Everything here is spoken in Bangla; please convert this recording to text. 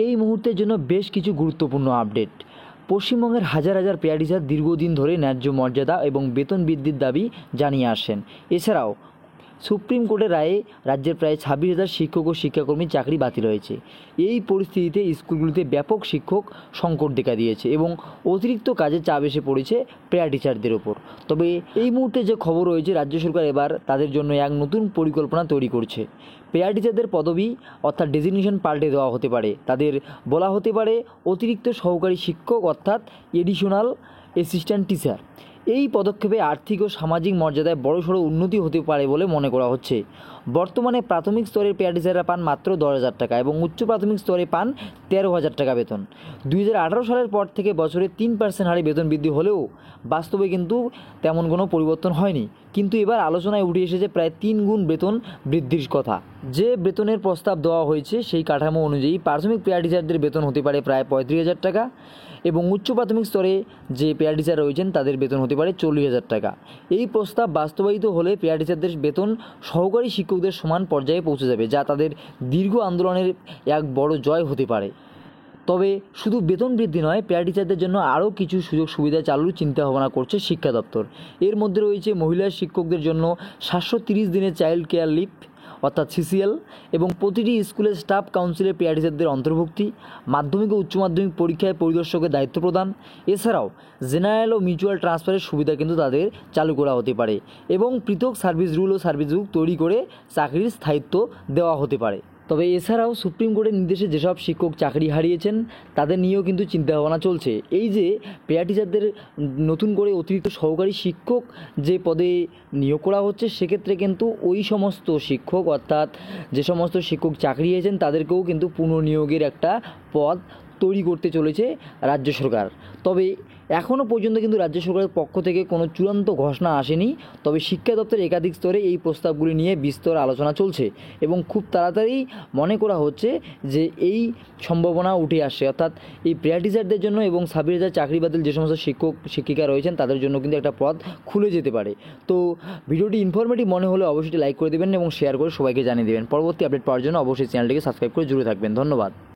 এই মুহূর্তের জন্য বেশ কিছু গুরুত্বপূর্ণ আপডেট। পশ্চিমবঙ্গের হাজার হাজার পেয়া টিচার দীর্ঘদিন ধরে ন্যায্য মর্যাদা এবং বেতন বৃদ্ধির দাবি জানিয়ে আসছেন। এছাড়াও সুপ্রিম কোর্টের রায়ে রাজ্যের প্রায় 26,000 শিক্ষক ও শিক্ষাকর্মীর চাকরি বাতিল হয়েছে। এই পরিস্থিতিতে স্কুলগুলিতে ব্যাপক শিক্ষক সংকট দেখা দিয়েছে এবং অতিরিক্ত কাজের চাপ এসে পড়েছে পেয়া টিচারদের ওপর। তবে এই মুহূর্তে যে খবর রয়েছে, রাজ্য সরকার এবার তাদের জন্য এক নতুন পরিকল্পনা তৈরি করছে। পেয়া টিচারদের পদবি অর্থাৎ ডেজিগনেশন পাল্টে দেওয়া হতে পারে। তাদের বলা হতে পারে অতিরিক্ত সহকারী শিক্ষক অর্থাৎ এডিশনাল অ্যাসিস্ট্যান্ট টিচার। এই পদক্ষেপে আর্থিক ও সামাজিক মর্যাদায় বড়সড় উন্নতি হতে পারে বলে মনে করা হচ্ছে। বর্তমানে প্রাথমিক স্তরের পেয়া টিচাররা পান মাত্র 10,000 টাকা এবং উচ্চ প্রাথমিক স্তরে পান 13,000 টাকা বেতন। 2018 সালের পর থেকে বছরে 3% হারে বেতন বৃদ্ধি হলেও বাস্তবে কিন্তু তেমন কোনো পরিবর্তন হয়নি। কিন্তু এবার আলোচনায় উঠে এসেছে প্রায় 3 গুণ বেতন বৃদ্ধির কথা। যে বেতনের প্রস্তাব দেওয়া হয়েছে সেই কাঠামো অনুযায়ী প্রাথমিক পেয়া টিচারদের বেতন হতে পারে প্রায় 35,000 টাকা এবং উচ্চ প্রাথমিক স্তরে যে পেয়া টিচার রয়েছেন তাদের বেতন হতে পারে 40,000 টাকা। এই প্রস্তাব বাস্তবায়িত হলে পেয়া টিচারদের বেতন সহকারী শিক্ষকদের সমান পর্যায়ে পৌঁছে যাবে, যা তাদের দীর্ঘ আন্দোলনের এক বড় জয় হতে পারে। তবে শুধু বেতন বৃদ্ধি নয়, পেয়া টিচারদের জন্য আরও কিছু সুযোগ সুবিধা চালুর চিন্তাভাবনা করছে শিক্ষা দপ্তর। এর মধ্যে রয়েছে মহিলা শিক্ষকদের জন্য 730 দিনের চাইল্ড কেয়ার লিভ অর্থাৎ সিসিএল এবং প্রতিটি স্কুলের স্টাফ কাউন্সিলে পেয়া টিচারদের অন্তর্ভুক্তি, মাধ্যমিক ও উচ্চ মাধ্যমিক পরীক্ষায় পরিদর্শকের দায়িত্ব প্রদান। এছাড়াও জেনারেল ও মিউচুয়াল ট্রান্সফারের সুবিধা কিন্তু তাদের চালু করা হতে পারে এবং পৃথক সার্ভিস রুল ও সার্ভিস বুক তৈরি করে চাকরির স্থায়িত্ব দেওয়া হতে পারে। তবে এছাড়াও সুপ্রিম কোর্টের নির্দেশে যেসব শিক্ষক চাকরি হারিয়েছেন তাদের নিয়েও কিন্তু চিন্তাভাবনা চলছে। এই যে পেয়া টিচারদের নতুন করে অতিরিক্ত সহকারী শিক্ষক যে পদে নিয়োগ করা হচ্ছে, সেক্ষেত্রে কিন্তু ওই সমস্ত শিক্ষক অর্থাৎ যে সমস্ত শিক্ষক চাকরি হারিয়েছেন তাদেরকেও কিন্তু পুনর্নিয়োগের একটা পদ তৈরি করতে চলেছে রাজ্য সরকার। তবে এখনও পর্যন্ত কিন্তু রাজ্য সরকারের পক্ষ থেকে কোনো চূড়ান্ত ঘোষণা আসেনি। তবে শিক্ষা দপ্তরের একাধিক স্তরে এই প্রস্তাবগুলি নিয়ে বিস্তর আলোচনা চলছে এবং খুব তাড়াতাড়ি মনে করা হচ্ছে যে এই সম্ভাবনা উঠে আসছে, অর্থাৎ এই পেয়া টিচারদের জন্য এবং 26,000 চাকরি বাতিল যে সমস্ত শিক্ষক শিক্ষিকা রয়েছেন তাদের জন্য কিন্তু একটা পথ খুলে যেতে পারে। তো ভিডিওটি ইনফরমেটিভ মনে হলে অবশ্যই লাইক করে দেবেন এবং শেয়ার করে সবাইকে জানিয়ে দেবেন। পরবর্তী আপডেট পাওয়ার জন্য অবশ্যই চ্যানেলটিকে সাবস্ক্রাইব করে জুড়ে থাকবেন। ধন্যবাদ।